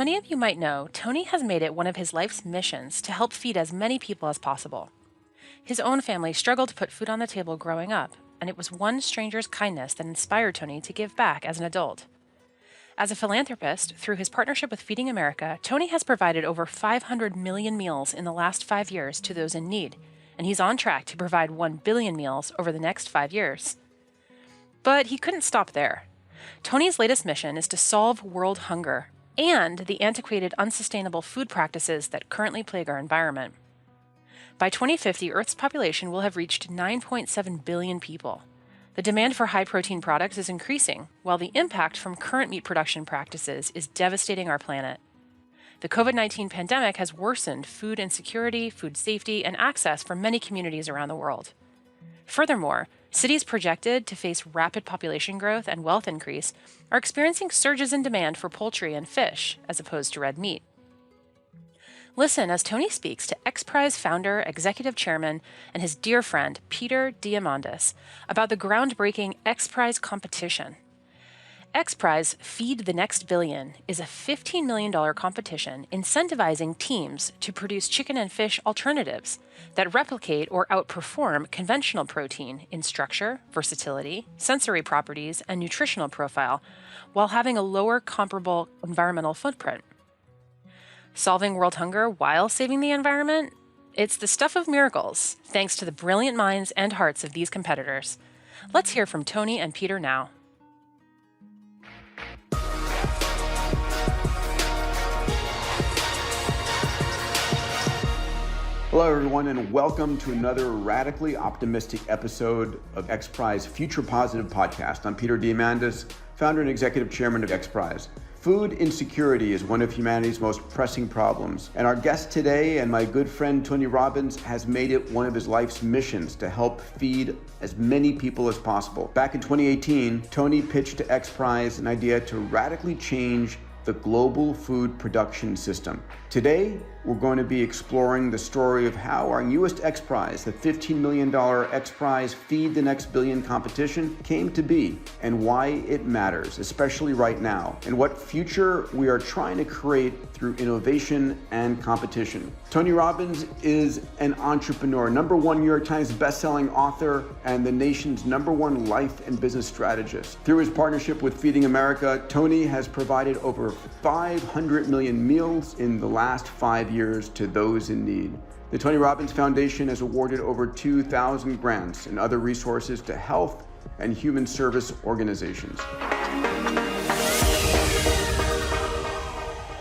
Many of you might know, Tony has made it one of his life's missions to help feed as many people as possible. His own family struggled to put food on the table growing up, and it was one stranger's kindness that inspired Tony to give back as an adult. As a philanthropist, through his partnership with Feeding America, Tony has provided over 500 million meals in the last 5 years to those in need, and he's on track to provide 1 billion meals over the next 5 years. But he couldn't stop there. Tony's latest mission is to solve world hunger and the antiquated, unsustainable food practices that currently plague our environment. By 2050, Earth's population will have reached 9.7 billion people. The demand for high-protein products is increasing, while the impact from current meat production practices is devastating our planet. The COVID-19 pandemic has worsened food insecurity, food safety, and access for many communities around the world. Furthermore, cities projected to face rapid population growth and wealth increase are experiencing surges in demand for poultry and fish, as opposed to red meat. Listen as Tony speaks to XPRIZE founder, executive chairman, and his dear friend, Peter Diamandis, about the groundbreaking XPRIZE competition. XPRIZE Feed the Next Billion is a $15 million competition incentivizing teams to produce chicken and fish alternatives that replicate or outperform conventional protein in structure, versatility, sensory properties, and nutritional profile, while having a lower comparable environmental footprint. Solving world hunger while saving the environment? It's the stuff of miracles, thanks to the brilliant minds and hearts of these competitors. Let's hear from Tony and Peter now. Hello, everyone, and welcome to another radically optimistic episode of XPRIZE Future Positive Podcast. I'm Peter Diamandis, founder and executive chairman of XPRIZE. Food insecurity is one of humanity's most pressing problems, and our guest today and my good friend Tony Robbins has made it one of his life's missions to help feed as many people as possible. Back in 2018, Tony pitched to XPRIZE an idea to radically change the global food production system. Today, we're going to be exploring the story of how our newest XPRIZE, the $15 million XPRIZE Feed the Next Billion competition, came to be and why it matters, especially right now, and what future we are trying to create through innovation and competition. Tony Robbins is an entrepreneur, #1 New York Times bestselling author, and the nation's #1 life and business strategist. Through his partnership with Feeding America, Tony has provided over 500 million meals in the last 5 years to those in need. The Tony Robbins Foundation has awarded over 2,000 grants and other resources to health and human service organizations.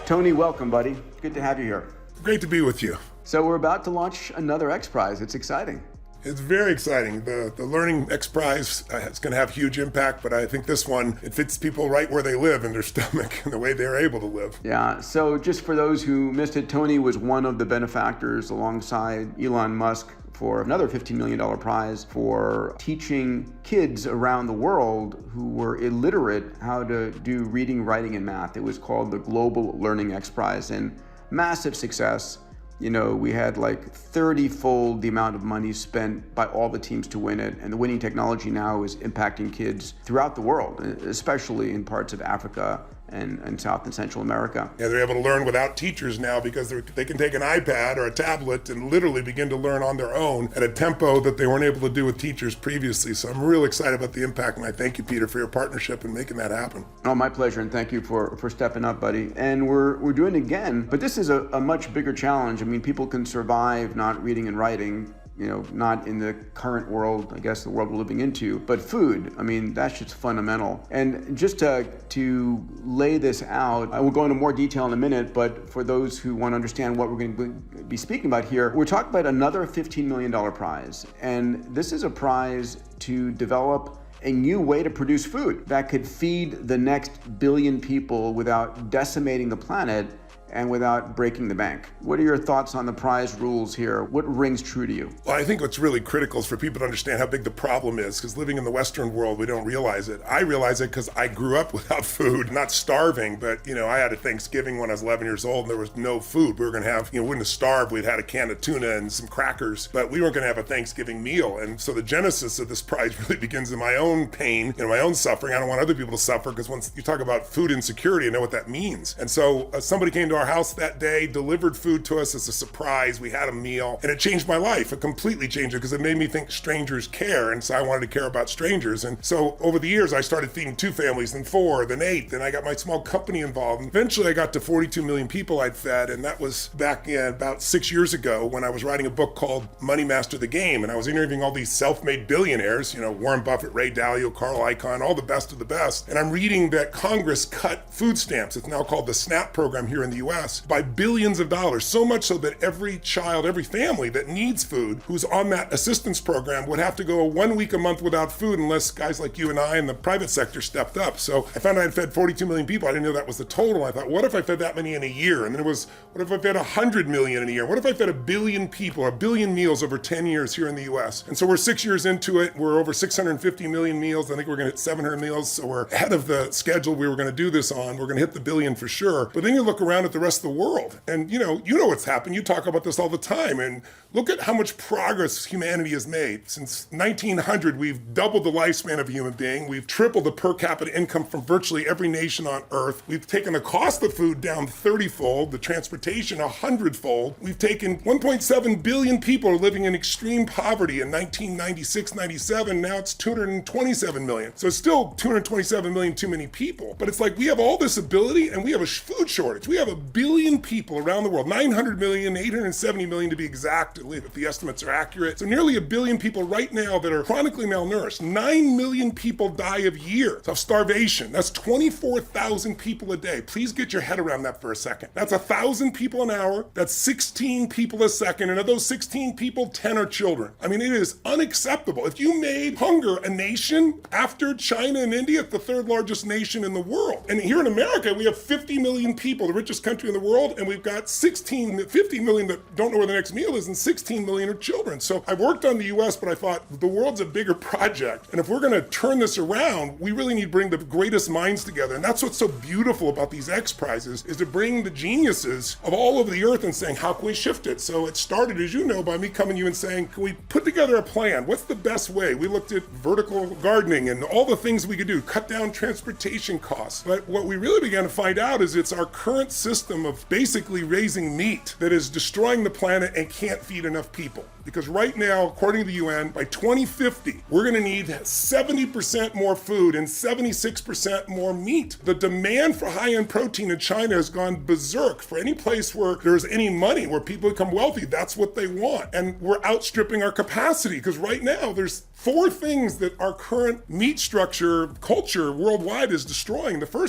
Tony, welcome, buddy. Good to have you here. Great to be with you. So we're about to launch another XPRIZE. It's exciting. It's very exciting. The Learning XPRIZE is going to have huge impact, but I think this one, it fits people right where they live in their stomach and the way they're able to live. Yeah, so just for those who missed it, Tony was one of the benefactors alongside Elon Musk for another $15 million prize for teaching kids around the world who were illiterate how to do reading, writing, and math. It was called the Global Learning XPRIZE, and massive success. You know, we had like 30-fold the amount of money spent by all the teams to win it. And the winning technology now is impacting kids throughout the world, especially in parts of Africa and South and Central America. Yeah, they're able to learn without teachers now because they can take an iPad or a tablet and literally begin to learn on their own at a tempo that they weren't able to do with teachers previously. So I'm real excited about the impact, and I thank you, Peter, for your partnership in making that happen. Oh, my pleasure, and thank you for stepping up, buddy. And we're doing it again, but this is a much bigger challenge. I mean, people can survive not reading and writing, you know, not in the current world, I guess the world we're living into, but food, I mean, that's just fundamental. And just to lay this out, I will go into more detail in a minute, but for those who want to understand what we're going to be speaking about here, we're talking about another $15 million prize. And this is a prize to develop a new way to produce food that could feed the next billion people without decimating the planet and without breaking the bank. What are your thoughts on the prize rules here? What rings true to you? Well, I think what's really critical is for people to understand how big the problem is, because living in the Western world, we don't realize it. I realize it because I grew up without food, not starving, but I had a Thanksgiving when I was 11 years old and there was no food. We were going to have, we wouldn't have starved. We'd had a can of tuna and some crackers, but we weren't going to have a Thanksgiving meal. And so the genesis of this prize really begins in my own pain, my own suffering. I don't want other people to suffer, because once you talk about food insecurity, I know what that means. And so somebody came to our house that day, delivered food to us as a surprise. We had a meal, and it changed my life. It completely changed it because it made me think strangers care, and so I wanted to care about strangers. And so over the years, I started feeding 2 families, then 4, then 8, then I got my small company involved. And eventually, I got to 42 million people I'd fed, and that was back about 6 years ago when I was writing a book called Money Master the Game, and I was interviewing all these self-made billionaires, Warren Buffett, Ray Dalio, Carl Icahn, all the best of the best. And I'm reading that Congress cut food stamps. It's now called the SNAP program here in the US, by billions of dollars, so much so that every child, every family that needs food who's on that assistance program would have to go 1 week a month without food unless guys like you and I in the private sector stepped up. So I found I'd fed 42 million people. I didn't know that was the total. I thought, what if I fed that many in a year? And then it was, what if I fed 100 million in a year? What if I fed 1 billion people, 1 billion meals over 10 years here in the US? And so we're 6 years into it. We're over 650 million meals. I think we're going to hit 700 meals. So we're ahead of the schedule we were going to do this on. We're going to hit the billion for sure. But then you look around at the rest of the world, and you know what's happened. You talk about this all the time, and look at how much progress humanity has made. Since 1900, we've doubled the lifespan of a human being. We've tripled the per capita income from virtually every nation on earth. We've taken the cost of food down 30-fold, the transportation 100-fold. We've taken 1.7 billion people are living in extreme poverty in 1996, 97. Now it's 227 million. So it's still 227 million too many people. But it's like we have all this ability and we have a food shortage. We have 1 billion people around the world, 900 million, 870 million to be exact, if the estimates are accurate. So nearly 1 billion people right now that are chronically malnourished. 9 million people die of years of starvation. That's 24,000 people a day. Please get your head around that for a second. That's 1,000 people an hour. That's 16 people a second. And of those 16 people, 10 are children. I mean, it is unacceptable. If you made hunger a nation after China and India, it's the 3rd largest nation in the world. And here in America, we have 50 million people, the richest country in the world, and we've got 50 million that don't know where the next meal is, and 16 million are children. So I've worked on the US, but I thought the world's a bigger project. And if we're going to turn this around, we really need to bring the greatest minds together. And that's what's so beautiful about these X Prizes, is to bring the geniuses of all over the earth and saying, how can we shift it? So it started, as you know, by me coming to you and saying, can we put together a plan? What's the best way? We looked at vertical gardening and all the things we could do, cut down transportation costs. But what we really began to find out is it's our current system of basically raising meat that is destroying the planet and can't feed enough people. Because right now, according to the UN, by 2050, we're going to need 70% more food and 76% more meat. The demand for high-end protein in China has gone berserk. For any place where there's any money, where people become wealthy, that's what they want. And we're outstripping our capacity, because right now there's 4 things that our current meat structure culture worldwide is destroying. The first